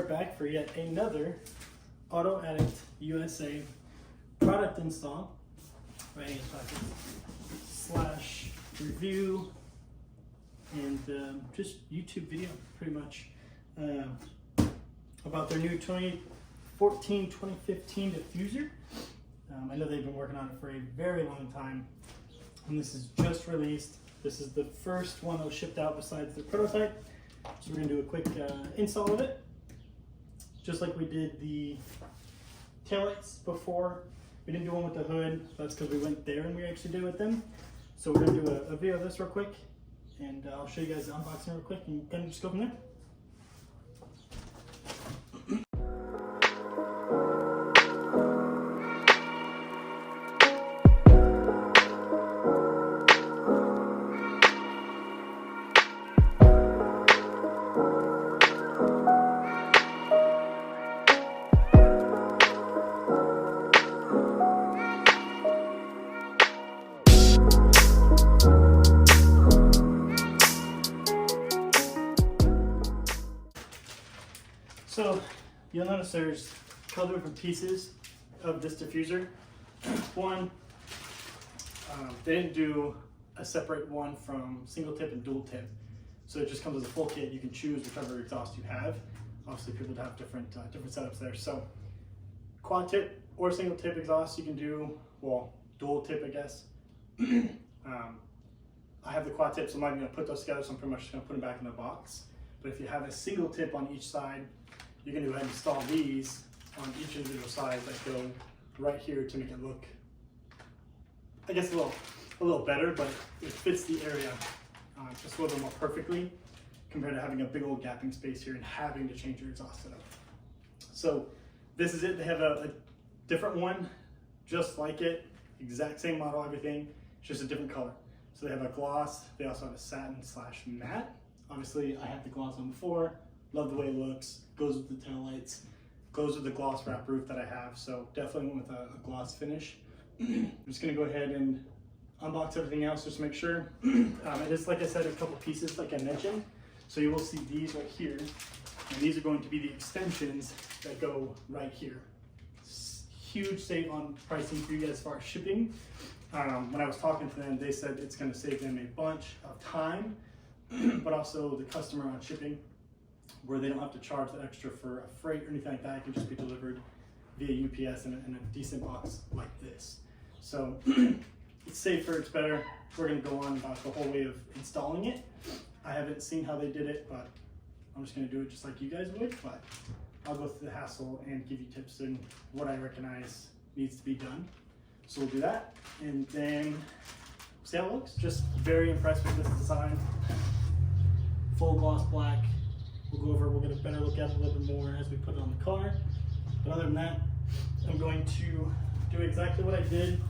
are back for yet another Auto Addict USA product install, right? Slash review and just YouTube video, pretty much, about their new 2014-2015 diffuser. I know they've been working on it for a very long time, and this is just released. This is the first one that was shipped out besides the prototype. So we're gonna do a quick install of it. Just like we did the taillights before. We didn't do one with the hood. That's because we went there and we actually did with them. So we're gonna do a video of this real quick, and I'll show you guys the unboxing real quick and kind of just go from there. So you'll notice there's a couple different pieces of this diffuser. One, they didn't do a separate one from single tip and dual tip. So it just comes as a full kit. You can choose whichever exhaust you have. Obviously people have different setups there. So quad tip or single tip exhaust you can do, well, dual tip I guess. I have the quad tip, so I'm not going to put those together, so I'm pretty much just going to put them back in the box. But if you have a single tip on each side, you can go ahead and install these on each individual side that go right here to make it look, I guess, a little better, but it fits the area just a little more perfectly compared to having a big old gapping space here and having to change your exhaust setup. So this is it. They have a different one just like it, exact same model, everything, it's just a different color. So they have a gloss, they also have a satin slash matte. Obviously I had the gloss on before, love the way it looks, goes with the taillights, goes with the gloss wrap roof that I have, so definitely went with a gloss finish. I'm just gonna go ahead and unbox everything else just to make sure. It is, like I said, a couple pieces like I mentioned. So you will see these right here, and these are going to be the extensions that go right here. Huge save on pricing for you guys as far as shipping. When I was talking to them, they said it's gonna save them a bunch of time, but also the customer on shipping, where they don't have to charge the extra for a freight or anything like that. It can just be delivered via UPS in a decent box like this. So it's safer, it's better. We're gonna go on about the whole way of installing it. I haven't seen how they did it, but I'm just gonna do it just like you guys would, but I'll go through the hassle and give you tips and what I recognize needs to be done. So we'll do that, and then see how it looks. Just very impressed with this design. Full gloss black. We'll go over, we'll get a better look at it a little bit more as we put it on the car. But other than that, I'm going to do exactly what I did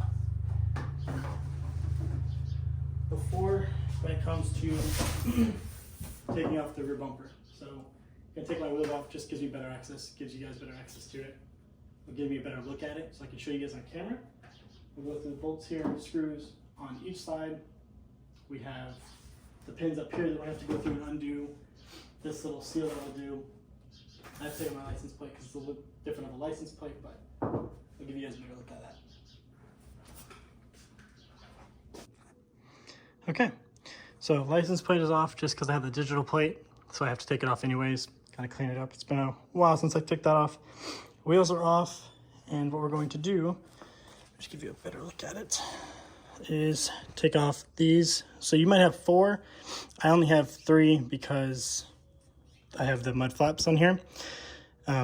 before when it comes to taking off the rear bumper. So I'm gonna take my wheel off, just gives me better access, gives you guys better access to it. It'll give me a better look at it so I can show you guys on camera. We'll go through the bolts here and screws on each side. We have the pins up here that we have to go through and undo. This little seal that I'll do, I have to take my license plate because it's a little different of a license plate, but I'll give you guys a better look at that. Okay, so license plate is off just because I have the digital plate, so I have to take it off anyways, kind of clean it up. It's been a while since I took that off. Wheels are off, and what we're going to do, just give you a better look at it, is take off these. So you might have 4. I only have 3 because I have the mud flaps on here.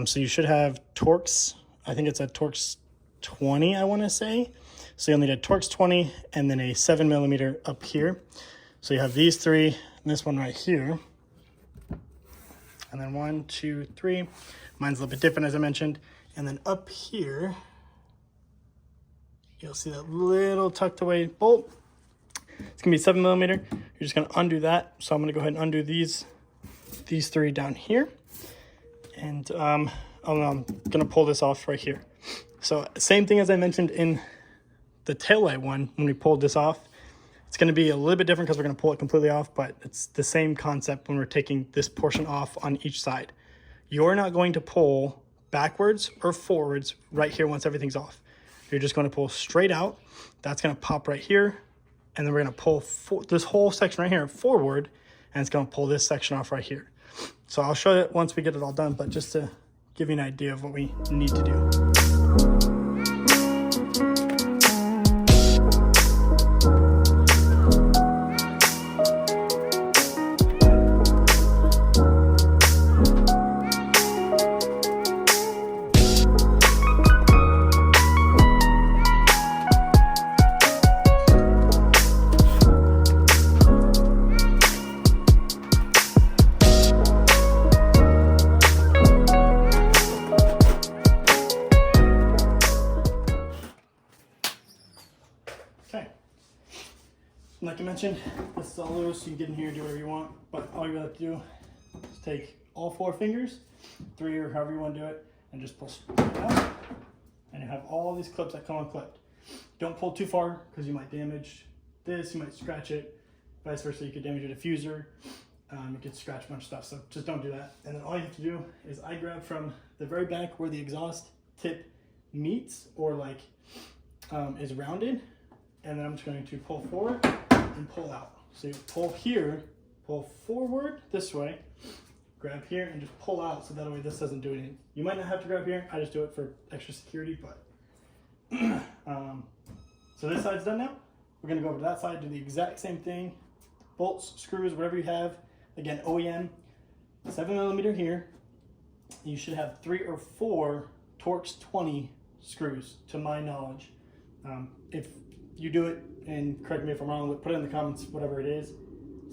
So you should have Torx. I think it's a Torx 20, I want to say. So you'll need a Torx 20 and then a 7mm up here. So you have these 3 and this one right here. And then 1, 2, 3. Mine's a little bit different, as I mentioned. And then up here, you'll see that little tucked away bolt. It's gonna be 7mm. You're just gonna undo that. So I'm gonna go ahead and undo these 3 down here. And I'm gonna pull this off right here. So same thing as I mentioned in the taillight one, when we pulled this off, it's gonna be a little bit different because we're gonna pull it completely off, but it's the same concept when we're taking this portion off on each side. you're not going to pull backwards or forwards right here once everything's off. You're just going to pull straight out. That's going to pop right here. And then we're going to pull this whole section right here forward, and it's going to pull this section off right here. So I'll show you once we get it all done, but just to give you an idea of what we need to do. Okay, like I mentioned, this is all loose. You can get in here, do whatever you want, but all you have to do is take all 4 fingers, 3 or however you want to do it, and just pull straight out. And you have all these clips that come unclipped. Don't pull too far because you might damage this, you might scratch it, vice versa. You could damage your diffuser, you could scratch a bunch of stuff, so just don't do that. And then all you have to do is I grab from the very back where the exhaust tip meets or like is rounded. And then I'm just going to pull forward and pull out. So you pull here, pull forward this way, grab here and just pull out so that way this doesn't do anything. You might not have to grab here. I just do it for extra security, but so this side's done now. We're going to go over to that side, do the exact same thing. Bolts, screws, whatever you have. Again, OEM, 7mm here. You should have 3 or 4 Torx 20 screws, to my knowledge. If you do it, and correct me if I'm wrong, put it in the comments, whatever it is,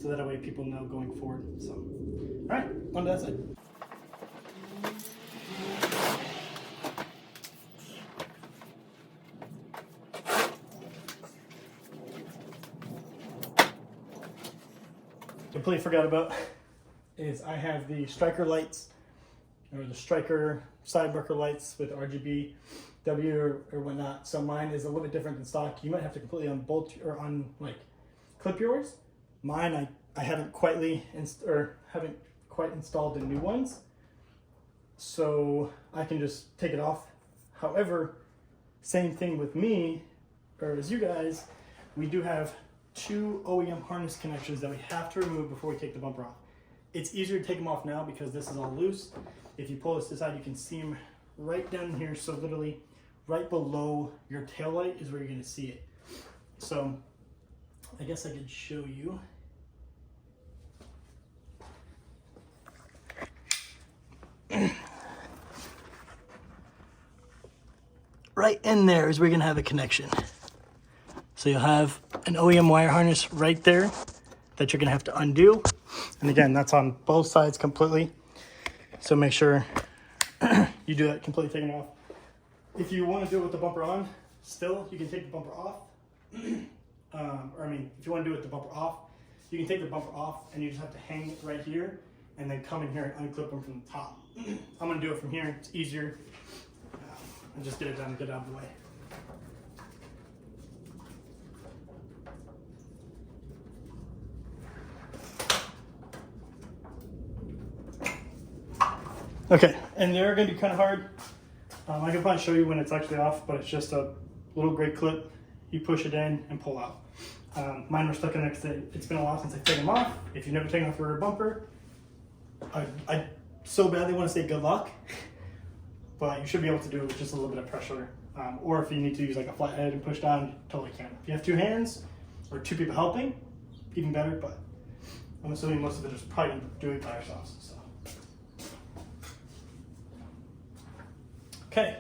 so that way people know going forward. So, all right, on to that side. Completely forgot about is I have the striker lights, or the striker side marker lights with RGB W or whatnot. So mine is a little bit different than stock. You might have to completely unbolt or clip yours. Mine, I haven't quite installed the new ones, so I can just take it off. However, same thing with me, or as you guys, we do have 2 OEM harness connections that we have to remove before we take the bumper off. It's easier to take them off now because this is all loose. If you pull this aside, you can see them right down here. So literally right below your tail light is where you're going to see it. So I guess I could show you. Right in there is where you're going to have a connection. So you'll have an OEM wire harness right there that you're going to have to undo. And again, that's on both sides completely. So make sure you do that completely, taking it off. If you want to do it with the bumper on, still, you can take the bumper off. If you want to do it with the bumper off, you can take the bumper off and you just have to hang it right here and then come in here and unclip them from the top. I'm going to do it from here. It's easier. And just get it done and get it out of the way. Okay, and they're going to be kind of hard. I can probably show you when it's actually off, but it's just a little gray clip. You push it in and pull out. Mine were stuck in there because it's been a while since I've taken them off. If you've never taken off your rear bumper, I so badly want to say good luck, but you should be able to do it with just a little bit of pressure. Or if you need to use like a flat head and push down, you totally can. If you have 2 hands or 2 people helping, even better, but I'm assuming most of it is probably going to do it by ourselves. So. Okay,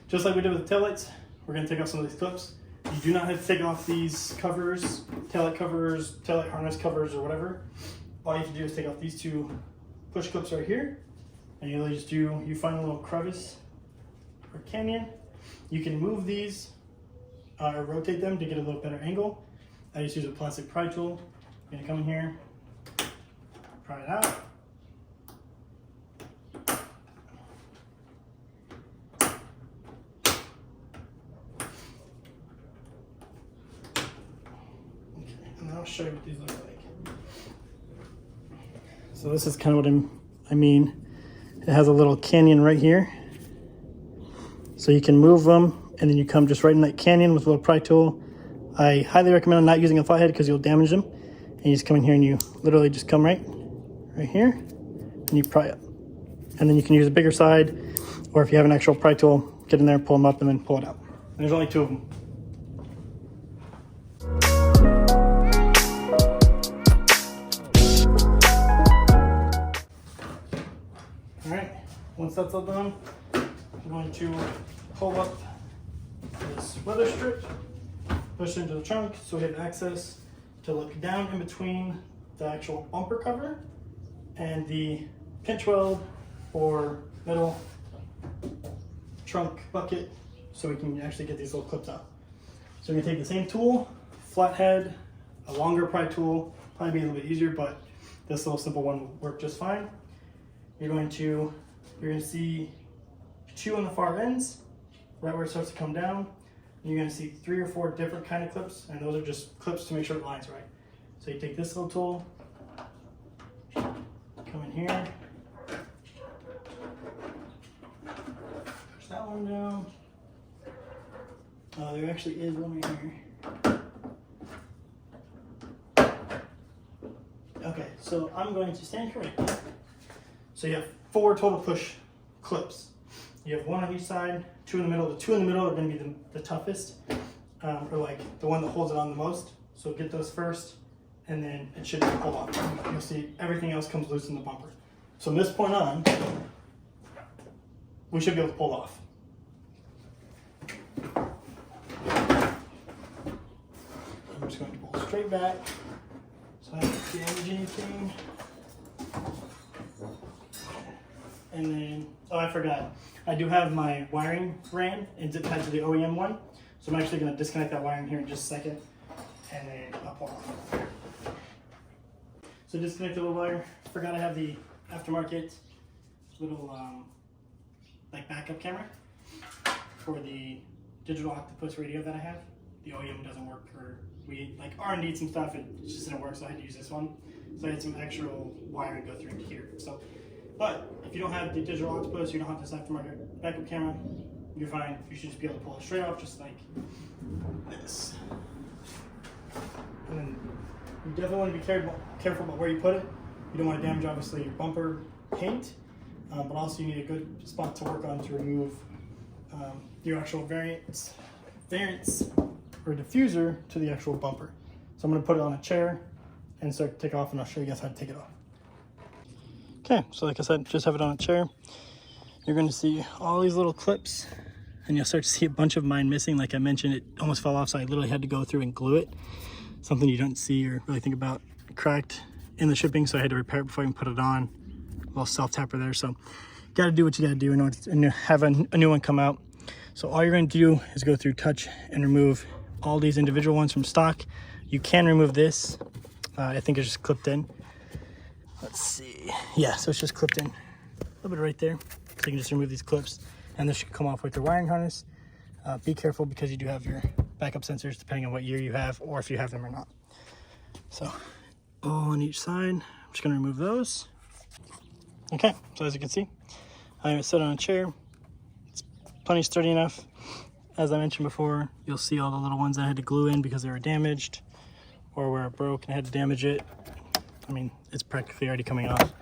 just like we did with the taillights, we're going to take off some of these clips. You do not have to take off these covers, taillight harness covers, or whatever. All you have to do is take off these 2 push clips right here, and you find a little crevice or canyon. You can move these or rotate them to get a little better angle. I just use a plastic pry tool. I'm going to come in here, pry it out. I'll show you what these look like. So this is kind of what I mean. it has a little canyon right here. So you can move them and then you come just right in that canyon with a little pry tool. I highly recommend not using a flathead because you'll damage them. And you just come in here and you literally just come right here and you pry up. And then you can use a bigger side, or if you have an actual pry tool, get in there, pull them up, and then pull it out. And there's only 2 of them. All right, once that's all done, I'm going to pull up this weather strip, push it into the trunk so we have access to look down in between the actual bumper cover and the pinch weld or metal trunk bucket, so we can actually get these little clips out. So we're gonna take the same tool, flathead, a longer pry tool, probably be a little bit easier, but this little simple one will work just fine. You're gonna see 2 on the far ends, right where it starts to come down. And you're gonna see 3 or 4 different kind of clips, and those are just clips to make sure the line's right. So you take this little tool, come in here, push that one down. There actually is one right here. Okay, so I'm going to stand correctly. So you have 4 total push clips. You have 1 on each side, 2 in the middle. The 2 in the middle are going to be the toughest, or like the one that holds it on the most. So get those first, and then it should pull off. You'll see everything else comes loose in the bumper. So from this point on, we should be able to pull off. I'm just going to pull straight back so I don't damage anything. And then, oh, I forgot. I do have my wiring ran and zip tied to the OEM one. So I'm actually going to disconnect that wiring here in just a second, and then I'll pull off. So disconnect the little wire. Forgot I have the aftermarket little like backup camera for the digital octopus radio that I have. The OEM doesn't work, or we like R&D'd some stuff, it just didn't work, so I had to use this one. So I had some actual wiring go through here. So, but if you don't have the digital octopus, you don't have this aftermarket backup camera, you're fine. You should just be able to pull it straight off, just like this. And then you definitely want to be careful about where you put it. You don't want to damage, obviously, your bumper paint, but also you need a good spot to work on to remove your actual variance or diffuser to the actual bumper. So I'm going to put it on a chair and start to take off, and I'll show you guys how to take it off. Okay, so like I said, just have it on a chair. You're going to see all these little clips, and you'll start to see a bunch of mine missing. Like I mentioned, it almost fell off, so I literally had to go through and glue it. Something you don't see or really think about. It cracked in the shipping, so I had to repair it before I can put it on. A little self-tapper there, so you got to do what you got to do in order to have a new one come out. So all you're going to do is go through, touch, and remove all these individual ones from stock. You can remove this. I think it's just clipped in. Let's see. Yeah, so it's just clipped in a little bit right there. So you can just remove these clips, and this should come off with your wiring harness. Be careful because you do have your backup sensors depending on what year you have or if you have them or not. So all on each side. I'm just going to remove those. Okay, so as you can see, I have it set on a chair. It's plenty sturdy enough. As I mentioned before, you'll see all the little ones that I had to glue in because they were damaged or where it broke and I had to damage it. I mean, it's practically already coming off.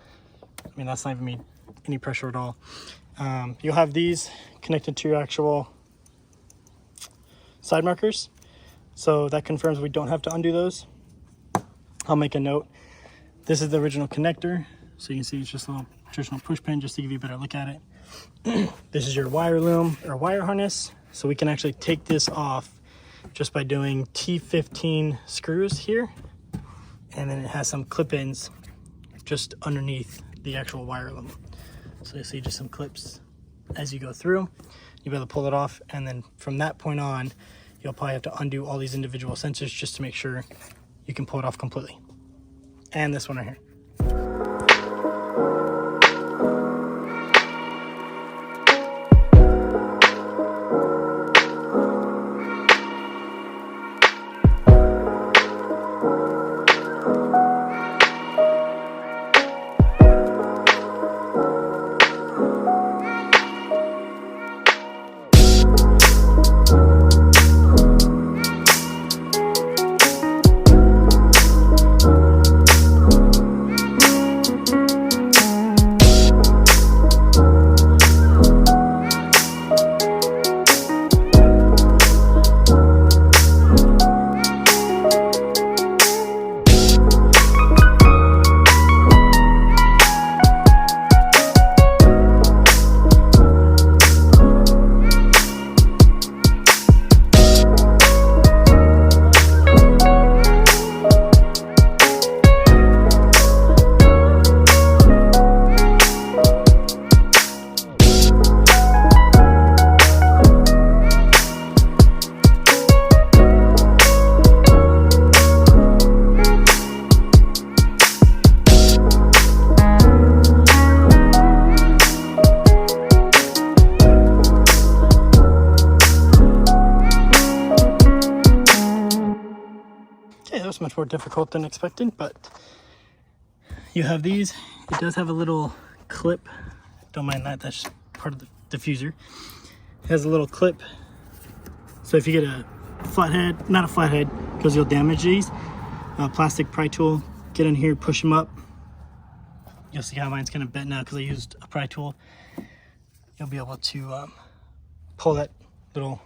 I mean, that's not even me any pressure at all. You'll have these connected to your actual side markers. So that confirms we don't have to undo those. I'll make a note. This is the original connector. So you can see it's just a little traditional push pin just to give you a better look at it. This is your wire loom or wire harness. So we can actually take this off just by doing T15 screws here. And then it has some clip-ins just underneath the actual wire loom. So you see just some clips as you go through. You'll be able to pull it off, and then from that point on, you'll probably have to undo all these individual sensors just to make sure you can pull it off completely. And this one right here. Okay, that was much more difficult than expected, but you have these. It does have a little clip. Don't mind that, that's part of the diffuser. It has a little clip. So if you get a flathead, not a flathead, because you'll damage these, a plastic pry tool, get in here, push them up. You'll see how mine's kind of bent now because I used a pry tool. You'll be able to pull that little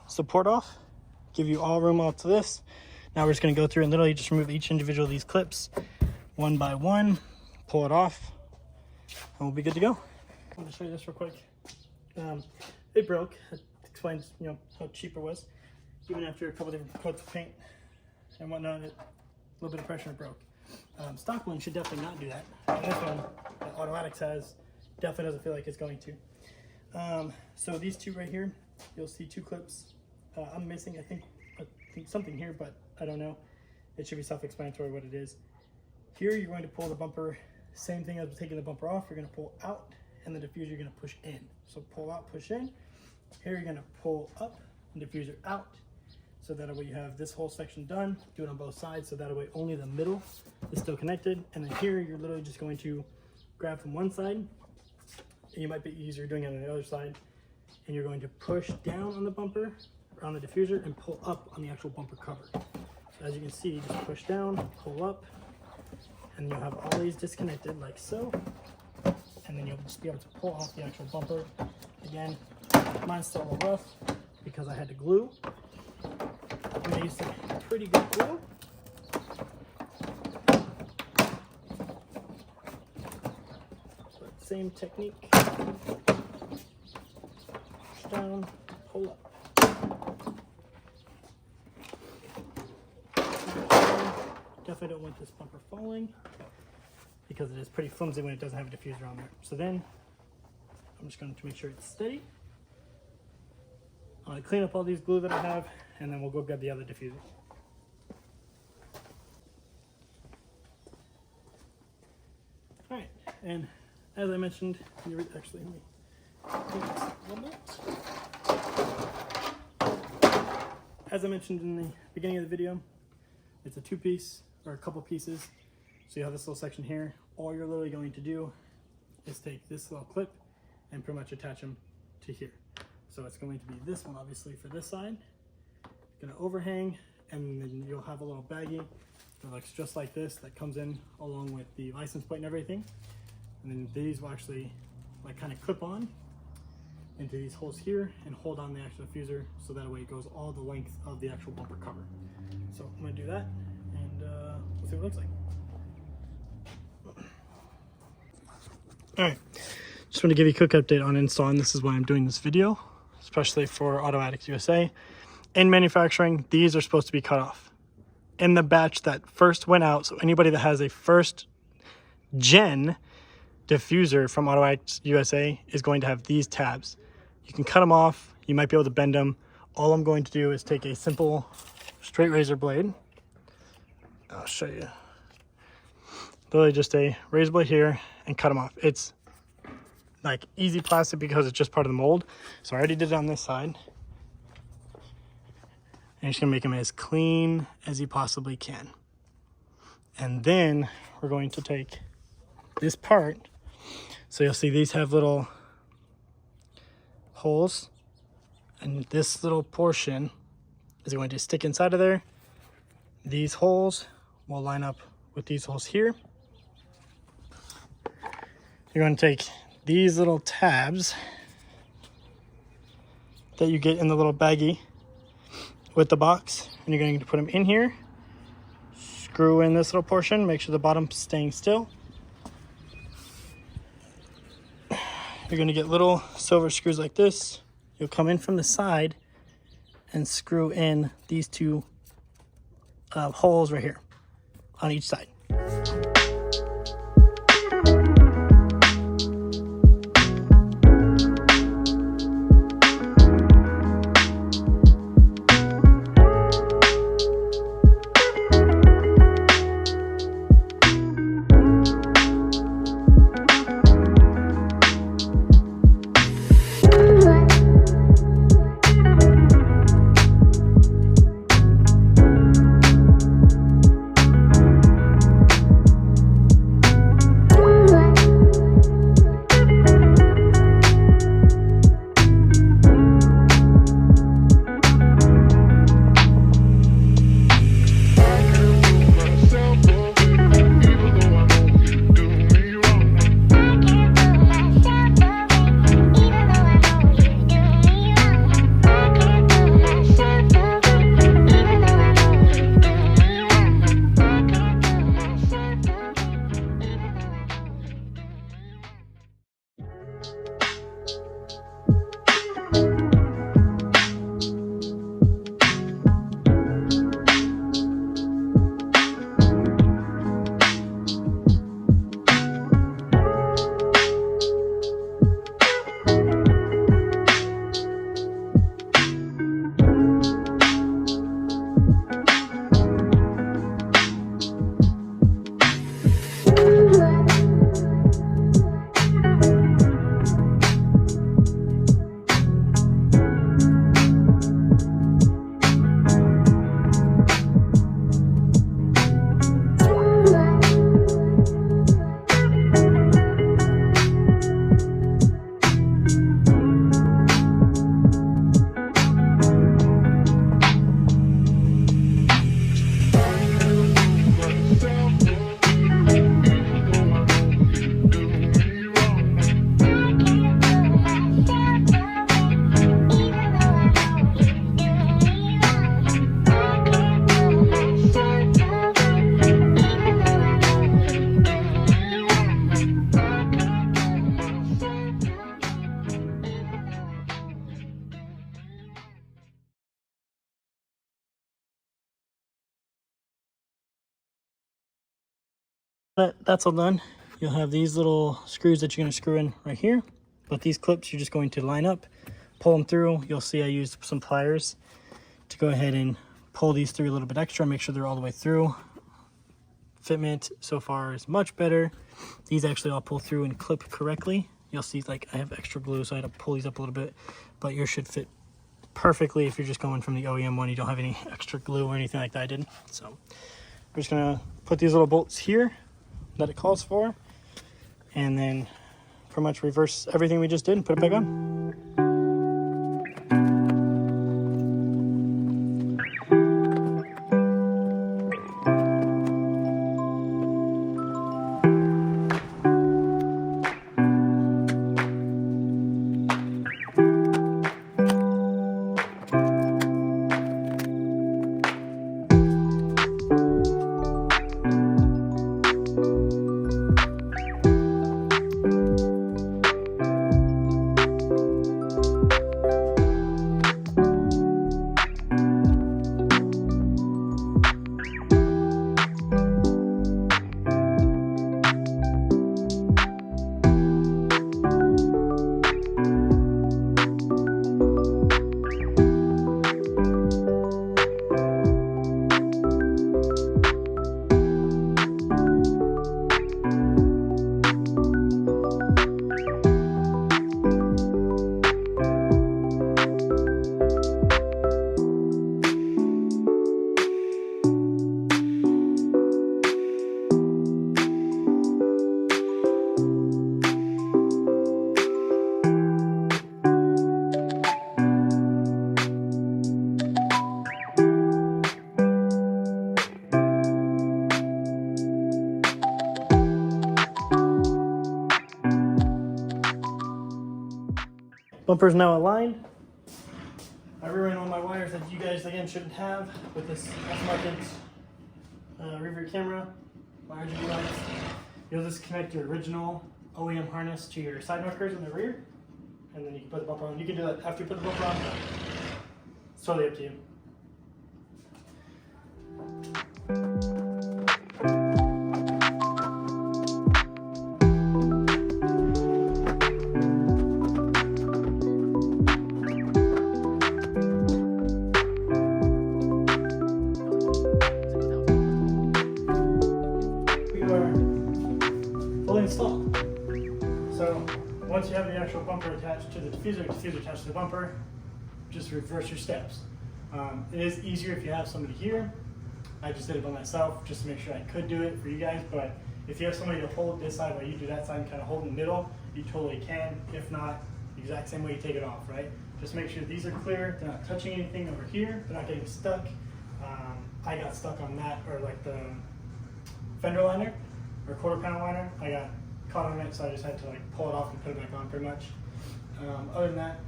support off, give you all room out to this. Now we're just going to go through and literally just remove each individual of these clips one by one, pull it off, and we'll be good to go. I'm going to show you this real quick. It broke. It explains, you know, how cheap it was. Even after a couple different coats of paint and whatnot, a little bit of pressure, it broke. Stock one should definitely not do that. And this one that Automatics has definitely doesn't feel like it's going to. So these two right here, you'll see two clips. I'm missing, I think something here, but I don't know. It should be self-explanatory what it is. Here you're going to pull the bumper, same thing as taking the bumper off. You're going to pull out, and the diffuser you're going to push in. So pull out, push in. Here you're going to pull up and diffuser out. So that way you have this whole section done. Do it on both sides, so that way only the middle is still connected. And then here you're literally just going to grab from one side, and you might be easier doing it on the other side, and you're going to push down on the bumper or on the diffuser and pull up on the actual bumper cover. So as you can see, just push down, pull up, and you'll have all these disconnected like so. And then you'll just be able to pull off the actual bumper. Again, mine's still a little rough because I had to glue. I used some pretty good glue. But same technique. Push down, pull up. Definitely don't want this bumper falling because it is pretty flimsy when it doesn't have a diffuser on there. So then I'm just going to make sure it's steady. I'm going to clean up all these glue that I have, and then we'll go grab the other diffuser. All right, and as I mentioned, actually, let me clean this a little bit. As I mentioned in the beginning of the video, it's a two-piece or a couple pieces. So you have this little section here. All you're literally going to do is take this little clip and pretty much attach them to here. So it's going to be this one, obviously, for this side. Gonna overhang, and then you'll have a little baggie that looks just like this that comes in along with the license plate and everything. And then these will actually like kind of clip on into these holes here and hold on the actual diffuser, so that way it goes all the length of the actual bumper cover. So I'm gonna do that, and we'll see what it looks like. All right, just want to give you a quick update on install, and this is why I'm doing this video, especially for Automatics USA. In manufacturing, these are supposed to be cut off in the batch that first went out. So anybody that has a first gen diffuser from Automatics USA is going to have these tabs. You can cut them off. You might be able to bend them. All I'm going to do is take a simple straight razor blade. I'll show you. Literally just a razor blade here and cut them off. It's like easy plastic because it's just part of the mold. So I already did it on this side. And you're just gonna make them as clean as you possibly can. And then we're going to take this part. So you'll see these have little holes, and this little portion is going to stick inside of there. These holes will line up with these holes here. You're going to take these little tabs that you get in the little baggie with the box, and you're going to put them in here, screw in this little portion, make sure the bottom's staying still. You're going to get little silver screws like this. You'll come in from the side and screw in these two holes right here on each side. That's all done. You'll have these little screws that you're going to screw in right here. But these clips, you're just going to line up, pull them through. You'll see I used some pliers to go ahead and pull these through a little bit extra, make sure they're all the way through. Fitment so far is much better. These actually all pull through and clip correctly. You'll see like I have extra glue, so I had to pull these up a little bit, but yours should fit perfectly if you're just going from the OEM one. You don't have any extra glue or anything like that I did. So we're just gonna put these little bolts here that it calls for, and then pretty much reverse everything we just did and put it back on. Bumper's now aligned. I reran all my wires that you guys again shouldn't have with this aftermarket rear view camera, my RGB lights. You'll just connect your original OEM harness to your side markers in the rear, and then you can put the bumper on. You can do that after you put the bumper on. It's totally up to you. Fully installed. So once you have the actual bumper attached to the diffuser attached to the bumper, just reverse your steps. It is easier if you have somebody here. I just did it by myself just to make sure I could do it for you guys, but if you have somebody to hold this side while you do that side and kind of hold in the middle, you totally can. If not, the exact same way you take it off, right? Just make sure these are clear, they're not touching anything over here, they're not getting stuck. I got stuck on that, or like the fender liner or quarter panel liner. I got caught on it, so I just had to like pull it off and put it back on pretty much. Other than that,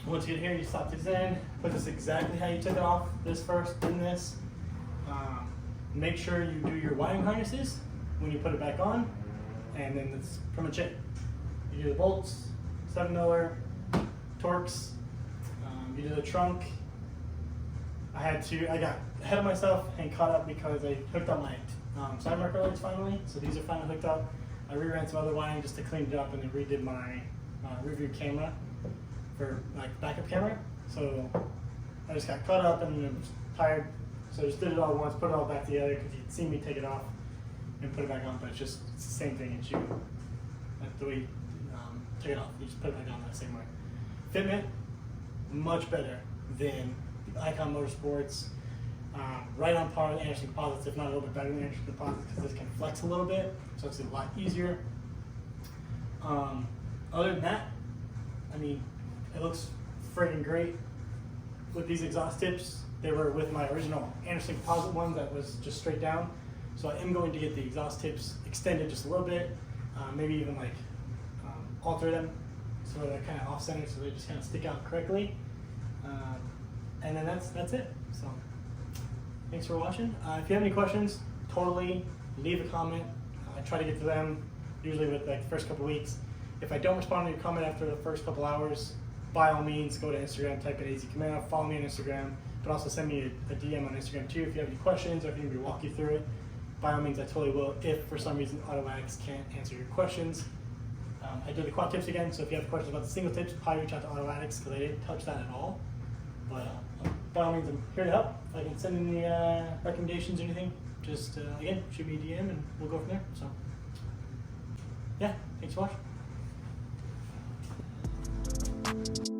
once you get here, you slap this in, put this exactly how you took it off, this first, then this. Make sure you do your wiring harnesses when you put it back on, and then that's pretty much it. You do the bolts, 7-miller, Torx, you do the trunk. I got ahead of myself and caught up because I hooked up my side marker lights finally, so these are finally hooked up. I reran some other wiring just to clean it up, and then redid my rear view camera for like backup camera. So I just got caught up and was tired, so I just did it all at once, put it all back together because you'd see me take it off and put it back on, but it's the same thing as you. Like the way you take it off, you just put it back on that same way. Fitment, much better than the Icon Motorsports. Right on par with Anderson Composites, if not a little bit better than Anderson Composites, because this can flex a little bit, so it's a lot easier. Other than that, I mean, it looks friggin' great. With these exhaust tips, they were with my original Anderson Composite one that was just straight down. So I am going to get the exhaust tips extended just a little bit, maybe even like alter them so they're kind of off-centered so they just kind of stick out correctly. And then that's it. So thanks for watching. If you have any questions, totally leave a comment. I try to get to them usually with like the first couple weeks. If I don't respond to your comment after the first couple hours, by all means go to Instagram, type in AZ Camaro, follow me on Instagram, but also send me a DM on Instagram too if you have any questions or if you need me to walk you through it. by all means, I totally will if for some reason automatics can't answer your questions. I did the quad tips again, so if you have questions about the single tips, probably reach out to automatics because I didn't touch that at all. But by all means, I'm here to help. If I can send any recommendations or anything, just again, shoot me a DM and we'll go from there. So yeah, thanks for watching.